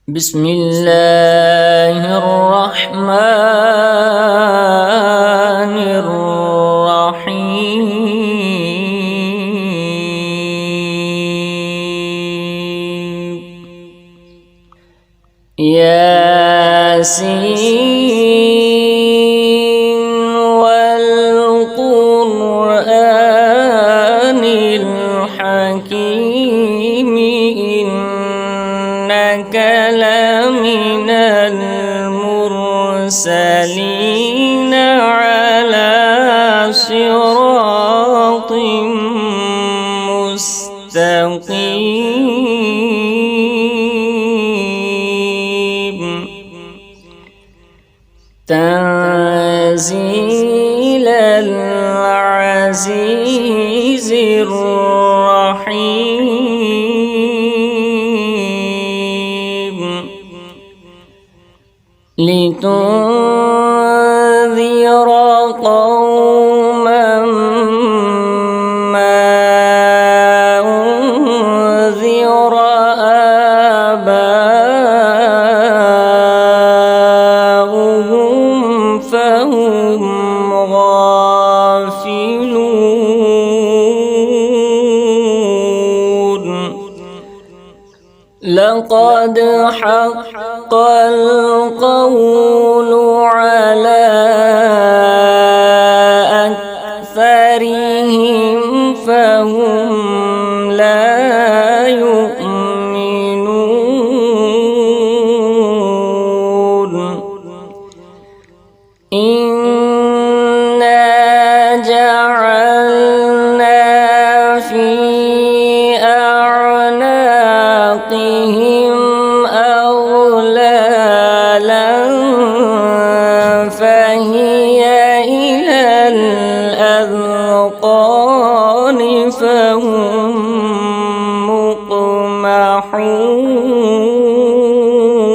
بسم الله الرحمن الرحيم ياسين والقرآن الحكيم إنك لمن المرسلين على صراط مستقيم تنزيل العزيز الرحيم لتنذر قوما ما أنذر آباؤهم فهم غافلون لقد حق القول على أكثرهم فهم لا يؤمنون إنا جعلنا في أعناقهم أغلالا فهي إلى الأذقان فهم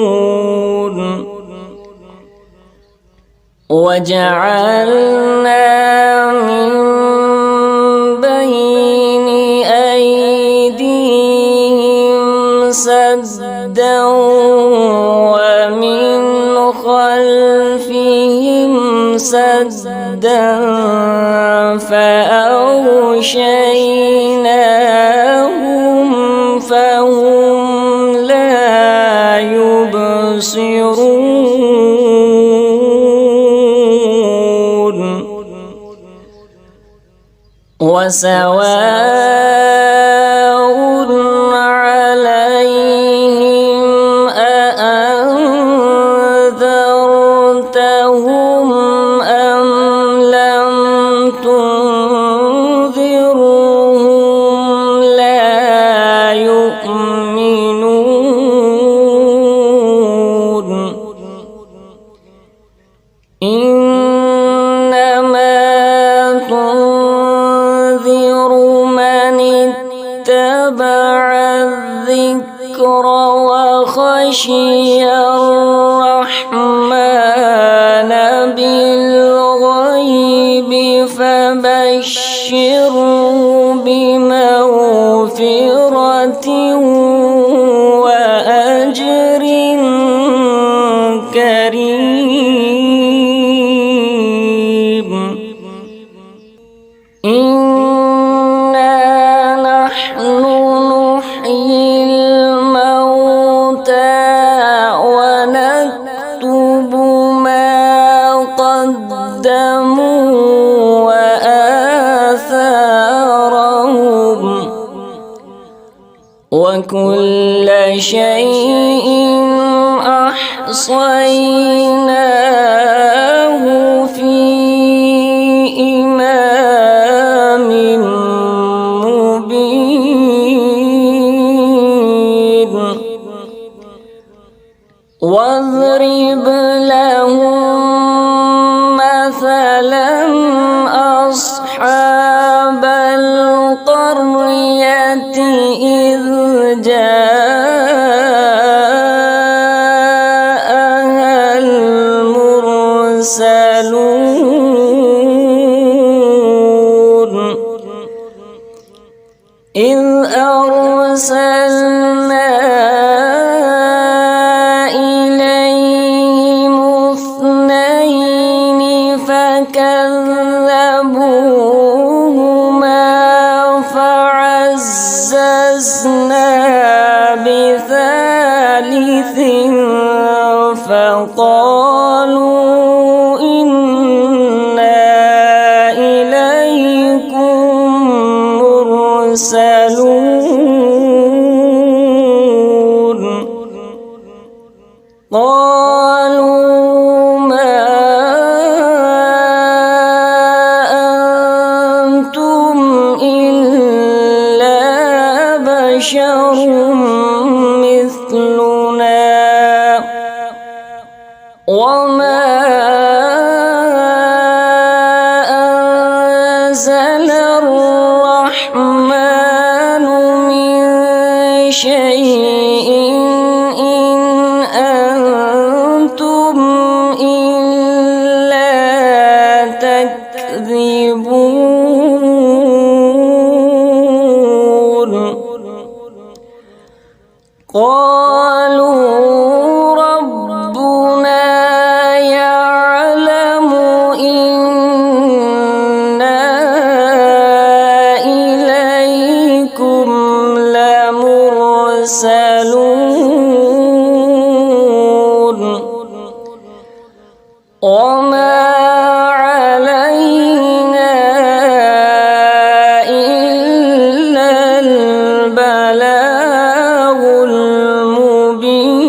مقمحون وجعلنا من بين أيديهم سدا ومن خلفهم سدا فأغشيناهم فهم لا يبصرون وسواء عليهم أأنذرتهم أم لم تنذرهم لا يؤمنون إنما تنذر من اتبع الذكر وخشي الرحمن بالغيب فبشره بمغفرة وأجر كريم إنا نحن نحيي الموتى ونكتب ما قدموا وآثارهم وكل شيء أحصيناه في إمام مبين واضرب لهم مثلا أصحاب القرية إذ جاءها المرسلون إذ أرسلنا حبسنا بثالث فقالوا إنا إليكم مرسلون قالوا ما أنتم إلا بشر مثلنا وما أنزل الرحمن من شيء إن أنتم إلا تكذبون قالوا ربنا يعلم إنا إليكم لمرسلون وما علينا إلا البلاغ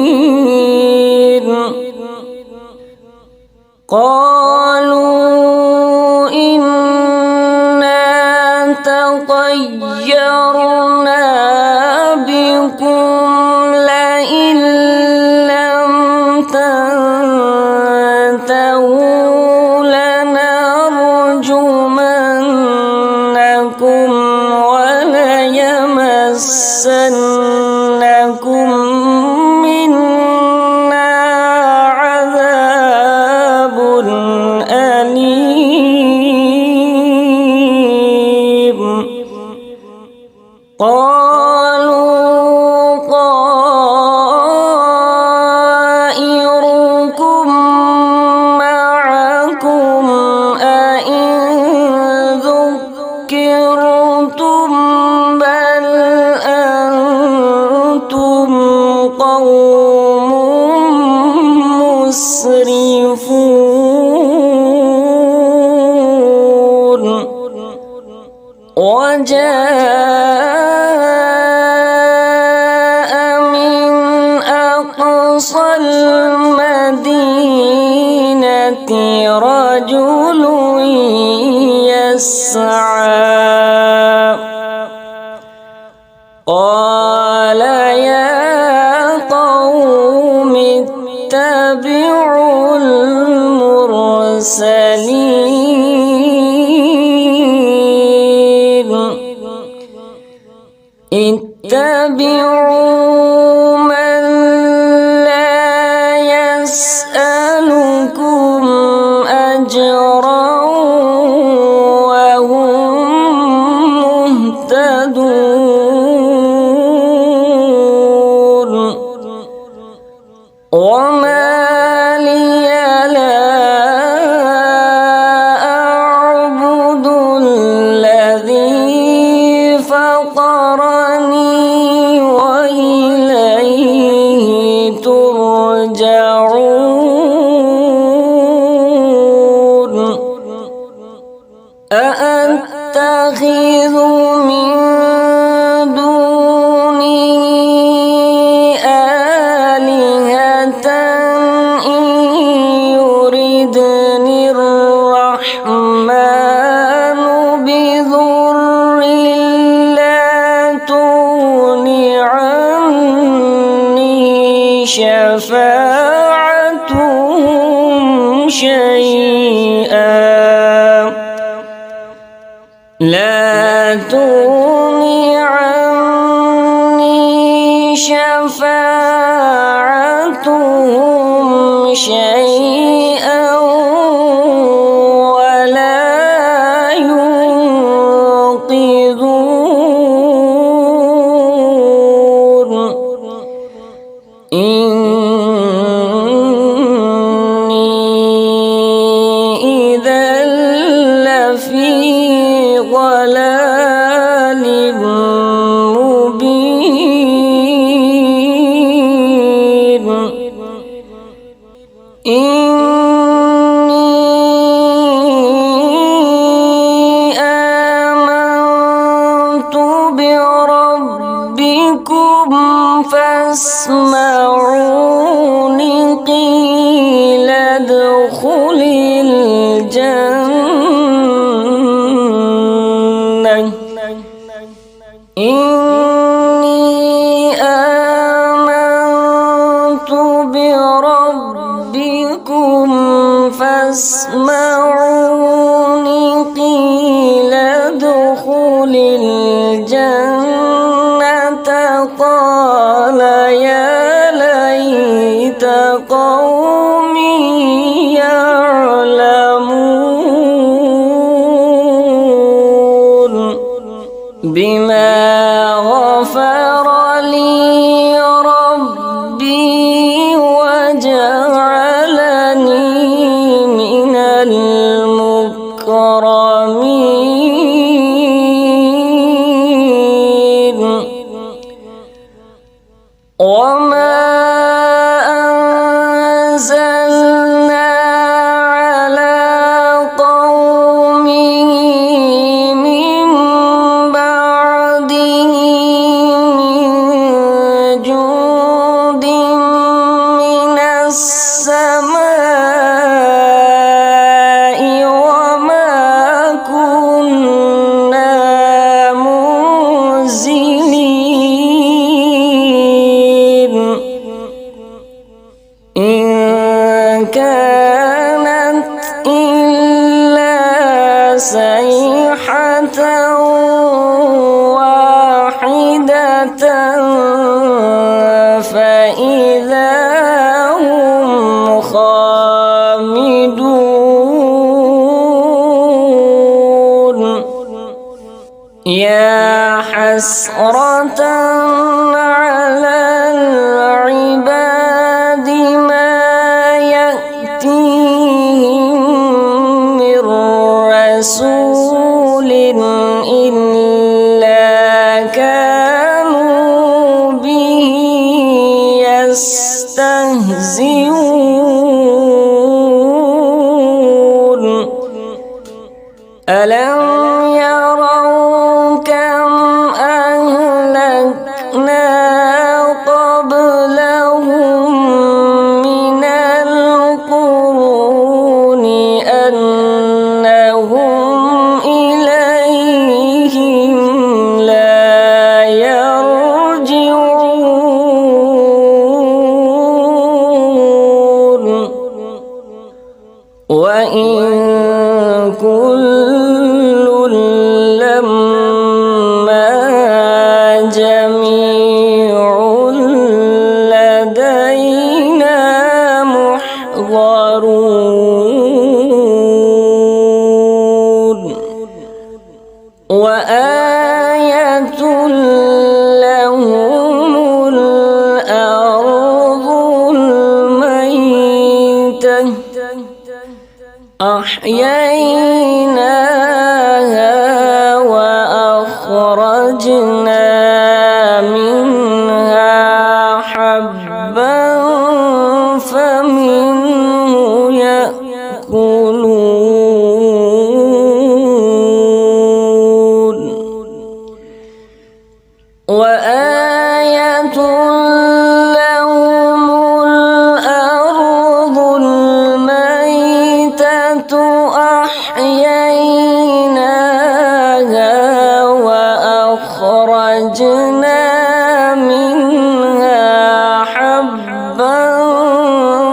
المبين قالوا إنا تطيرنا بكم لئن لم تنتهوا لنرجمنكم وليمسنكم منا عذاب أليم قالوا طائركم معكم أئن ذكرتم بل أنتم قوم مسرفون وجاء من أقصى المدينة رجل يسعى قال يا قوم اتبعوا المرسلين اتبعوا من لا يسألكم أجرا وهم مهتدون وما لي لا أعبد الذي فطرني وإليه ترجعون أأتخذ من دونه آلهة إن يردني الرحمن بضر لا تغن عني شفاعتهم شيئا لا تغن عني شفاعتهم شيئا ولا ينقذون إني إذا لفي ضلال مبين فاسمعون قيل ادخل الجنة إني آمنت بربكم فاسمعون قيل ادخل الجنة قال يا ليت قومي يعلمون بما غفر لي ربي وجعلني من المكرمين وما أنزلنا على قومه من بعده من جند من السماء وما كنا منزلين إن كانت إلا صيحة واحدة فإذا هم خامدون يا حسرة على العباد ما يأتيهم من رسول إلا كانوا به يستهزئون ألم يروا كم أهلكنا قبلهم من القرون أنهم إليهم لا يرجعون وإن كل لما جميع لدينا محضرون وآية لهم الأرض الميتة أحييناها وأخرجنا منها حبا فمنه يأكلون وآية لهم الأرض الميتة أحييناها وأخرجنا منها حبا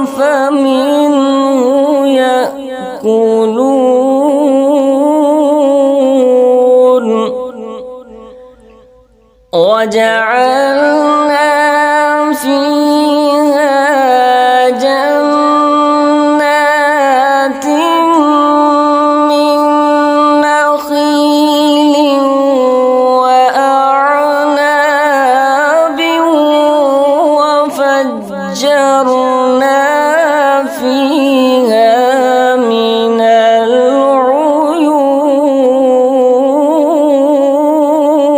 فمنه يأكلون وجعلنا فيها جنات من نخيل وأعناب وفجرنا فيها من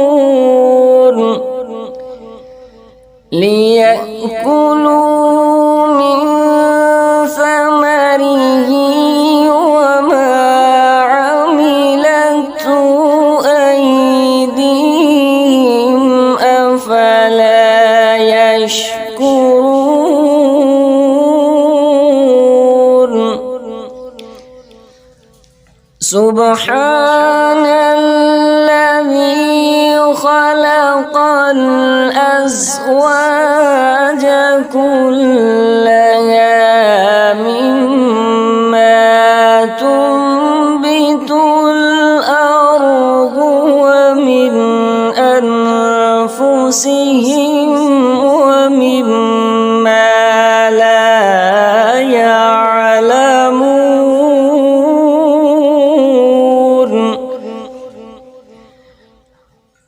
العيون ليأكلوا من ثمره وما عملته أيديهم أفلا لا يشكرون سبحان الذي خلق الأزواج كلها مما تنبت الأرض ومن أنفسهم ومما لا يعلمون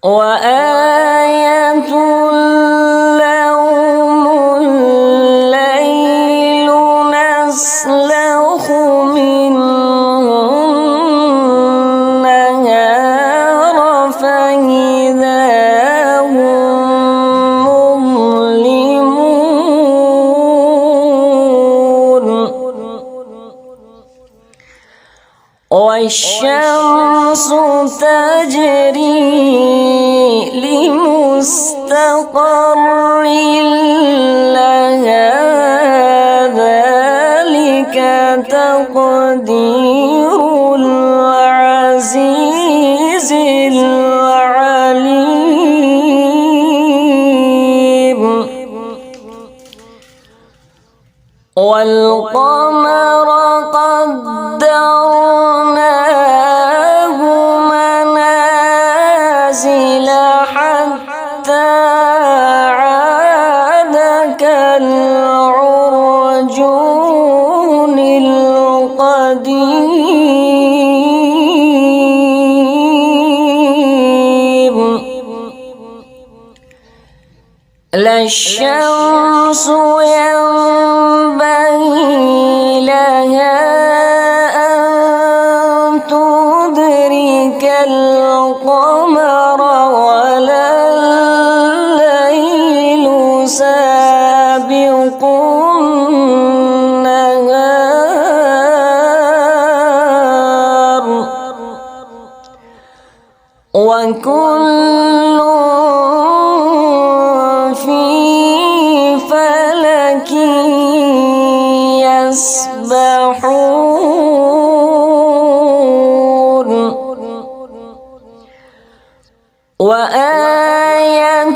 وآية لهم الليل نسلخ منه النهار فإذا هم مظلمون والشمس تجري لمستقر لها ذلك تقدير العزيز العليم والقمر قدرناه منازل حتى عاد كالعرجون القديم لا الشمس ينبغي لها أن تدرك القمر ولا الليل سابق النهار وكل في فلك يسبحون وآية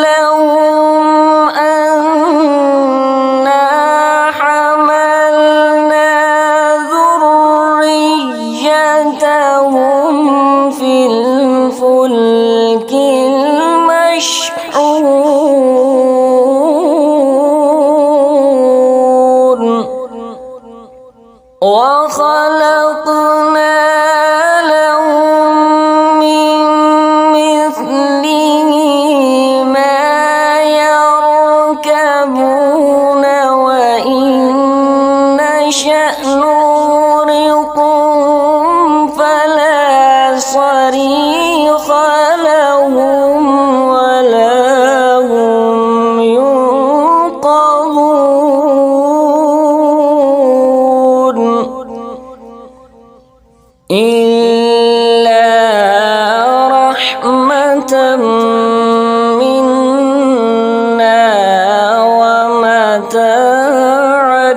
لهم أنا حملنا ذريتهم في الفلك المشحون وخلقنا لهم من مثله ما يركبون وإن نشأ نغرقهم فلا صريخ لهم ولا هم ينقذون إلا رحمة منا ومتاعا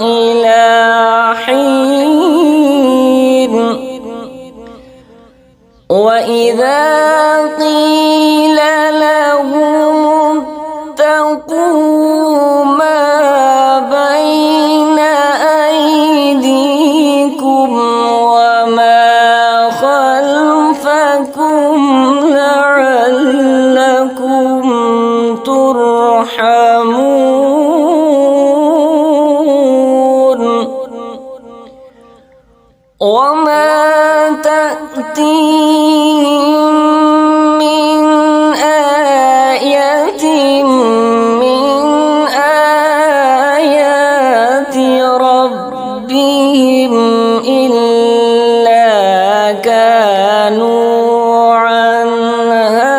إلى حين وإذا قيل لهم اتقوا ما بين أيديكم وما خلفكم لعلكم ترحمون وما تأتيهم من آية من آيات ربهم إلا كانوا عنها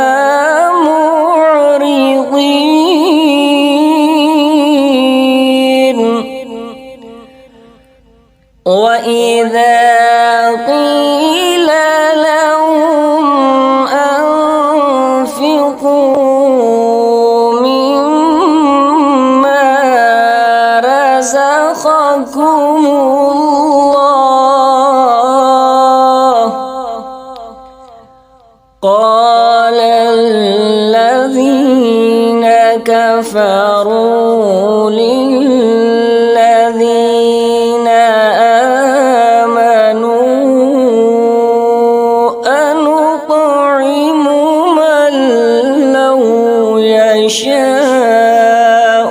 معرضين وإذا قيل لهم أنفقوا رزقكم الله. قال الذين كفروا للذين آمنوا أنطعم من لو يشاء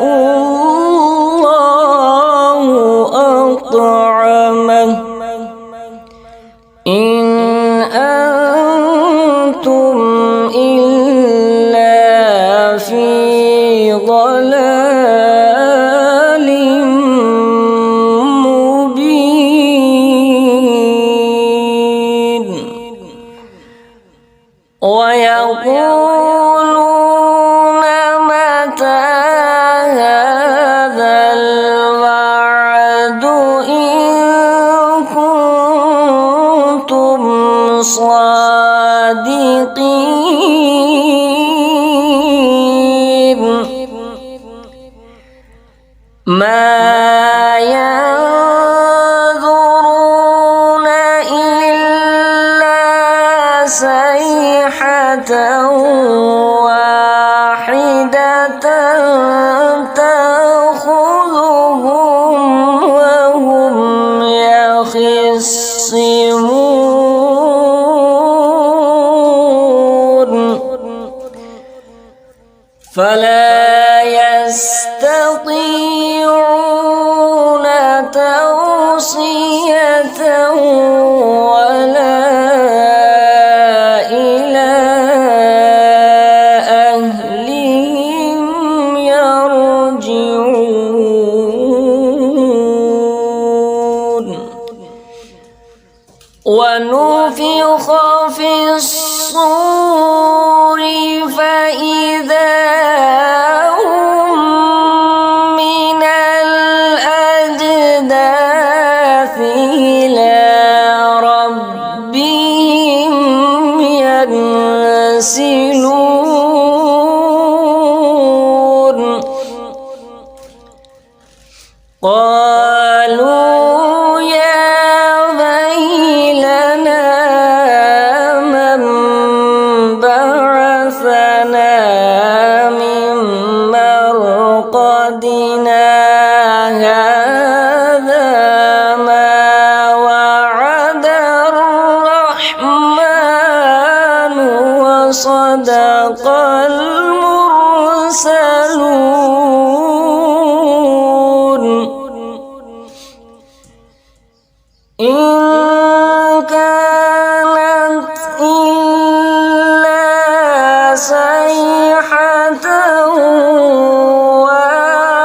الله أطعمه إن أنتم إلا في ضلال مبين. ويقولون متى هذا الوعد إن كنتم صادقين. ما ينظرون إلا صيحة واحدة تأخذهم وهم يخصمون فلا يستطيعون توصية ولا إلى أهلهم يرجعون. ونفخ في الصور فإذا هم من الأجداث إلى ربهم ينسلون. قالوا يا ويلنا من بعثنا من مرقدنا هذا ما وعد الرحمن وصدق المرسلون. إن كانت إلا صيحة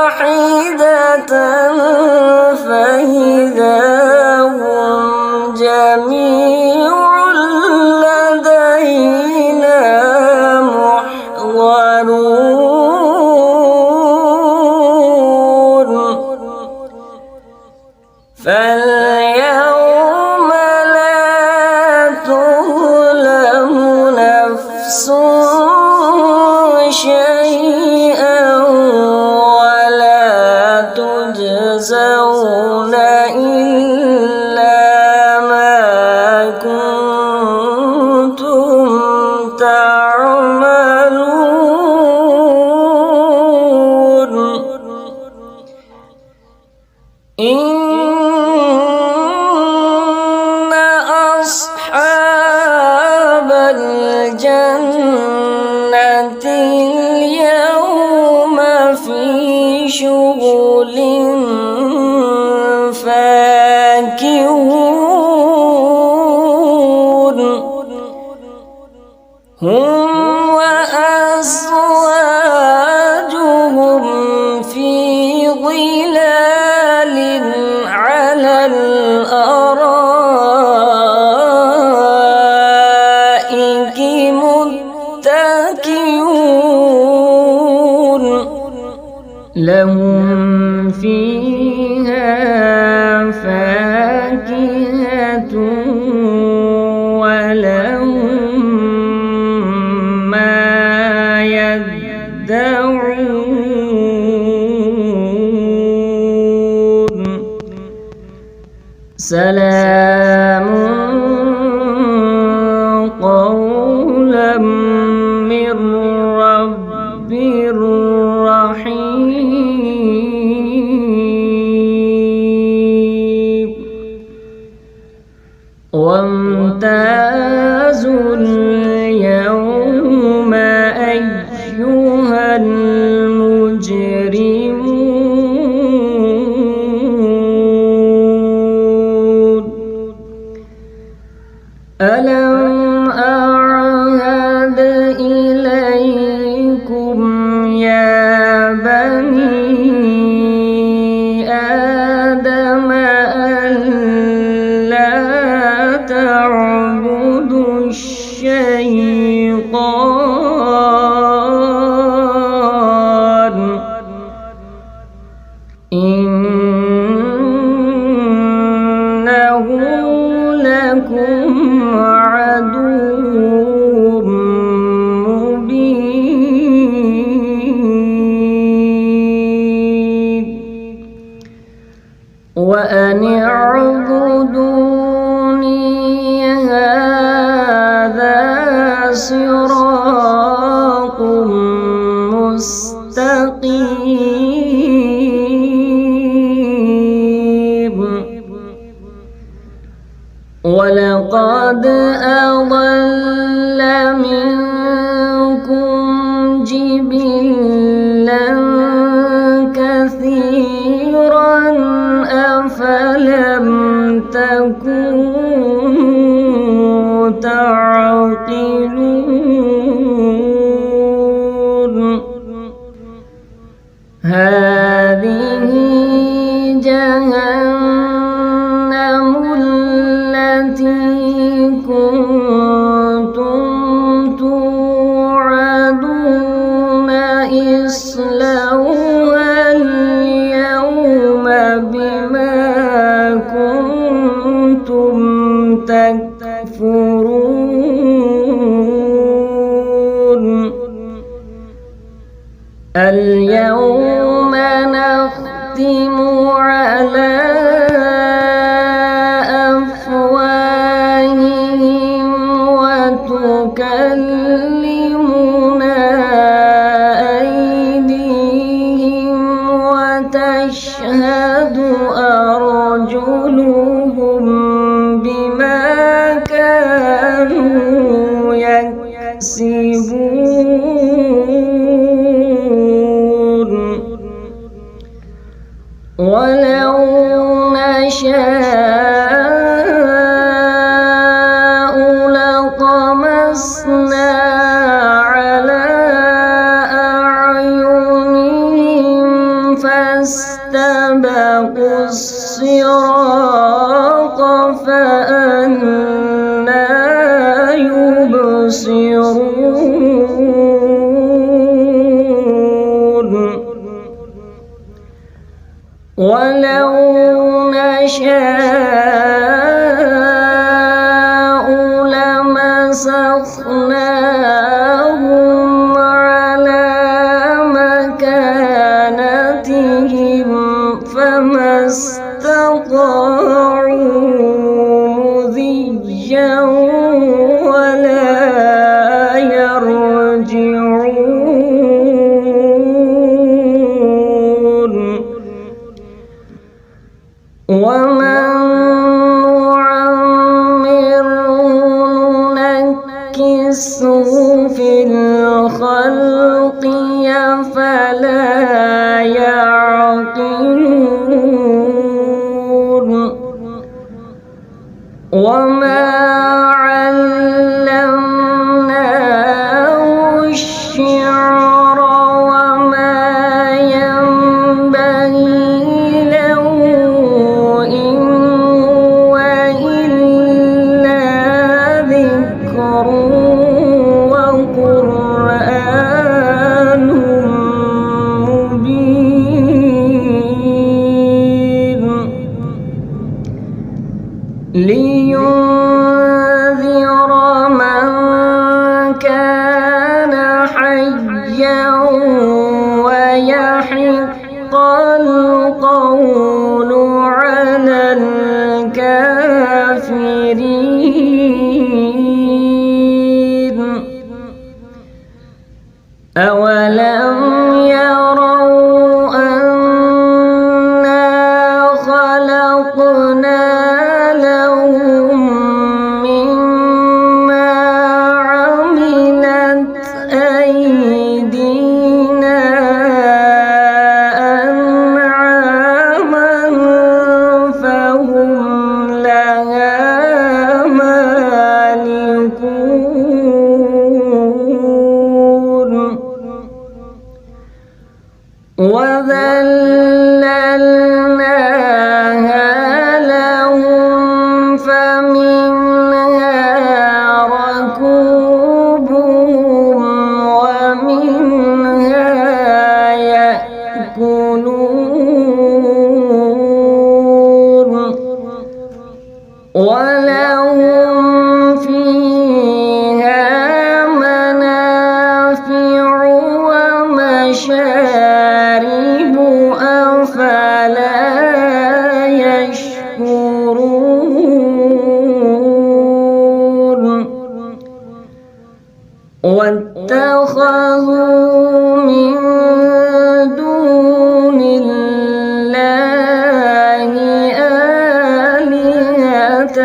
واحدة فإذا هم جميع لدينا محضرون. فاليوم لا تظلم نفس شيئا ولا تجزون إلا ما كنتم تعملون. إن أصحاب الجنة اليوم في شغل فاكهون. هم وأزواجهم في ظلال على الأرائك متكئون. لهم فيها فاكهة ولهم ما يدعون. سلام قولا من رب رحيم وامتازوا اليوم أيها المجرمون ألم أعهد إليكم يا بني آدم ألا تعبدوا الشيطان إنه لكم عدو مبين وأن اعبدوني هذا صراط مستقيم ولقد أضل منكم جبلا كثيرا أفلم تكونوا تعقلون هذه جهنم التي كنتم توعدون اصلوها اليوم بما كنتم تكفرون اليوم نختم على أفواههم وتكلمنا أيديهم وتشهد أرجلهم بما كانوا يكسبون ولو نشاء لطمسنا على أعينهم فاستبقوا الصراط فأنى يبصرون ولو نشاء لمسخناهم على مكانتهم فما استطاعوا مضيا ولا يرجعون ومن نعمره ننكسه في الخلق أفلا يعقلون وما علمناه الشعر وما ينبغي له إن هو إلا ذكر وقرآن مبين لينذر وذللناها لهم فمنها ركوبهم ومنها يأكلون ولهم فيها منافع ومشارب أفلا يشكرون واتخذوا من دون الله آلهة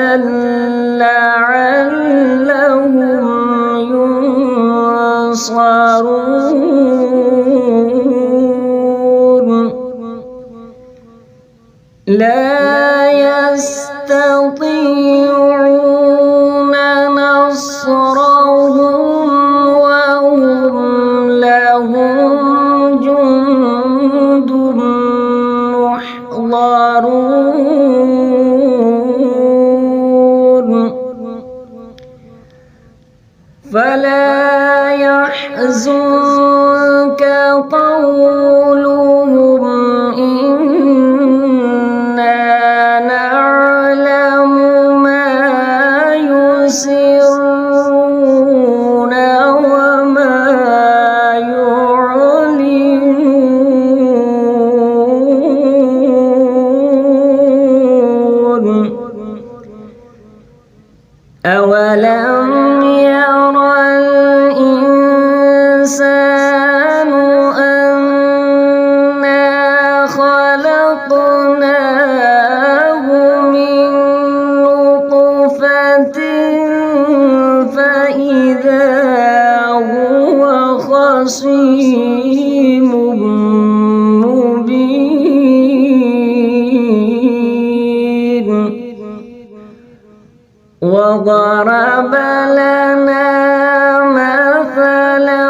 لعلهم ينصرون لا يستطيعون نصرهم وهم لهم جند محضرون فلا يحزنك قولهم إنا نعلم ما يسرون وما يعلنون أولم يرى الإنسان أنا خلقناه من نطفة فإذا هو خصيم مبين وضرب لنا مثلا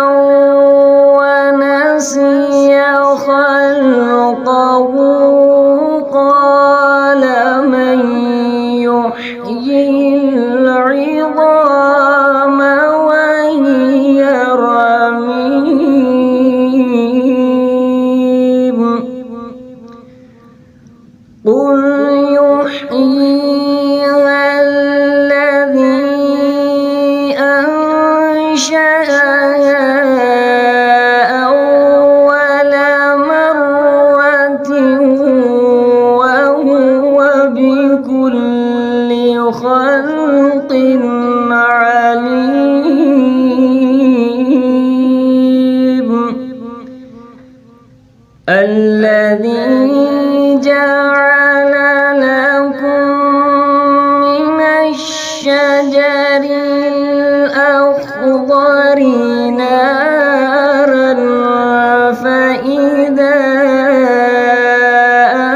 ونسي خلقه قال من يحيي العظام وهي رميم قل يحييها الذي أنشأها أول مرة وهو بكل خلق عليم الذي جعل لكم من الشجر الأخضر نارا فإذا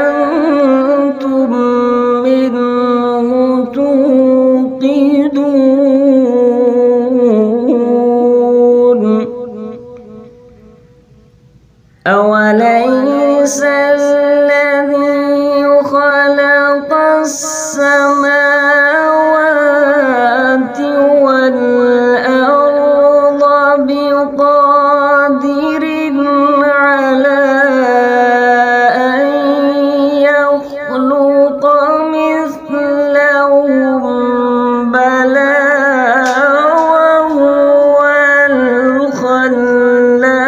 أنتم منه توقدون أوليس الذي خلق السماوات والأرض بقادر على أن يخلق مثلهم بلى وهو الخلاق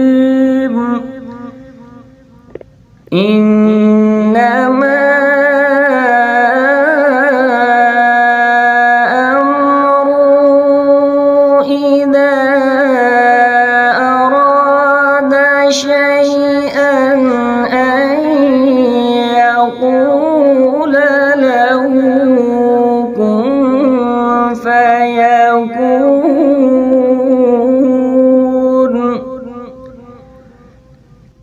العليم إنما أمره إذا أراد شيئا أن يقول له كن فيكون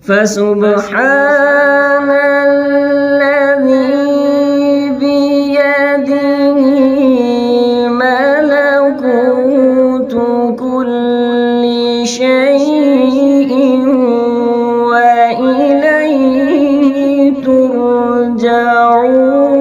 فسبحان الذي بيده ملكوت كل شيء وإليه ترجعون.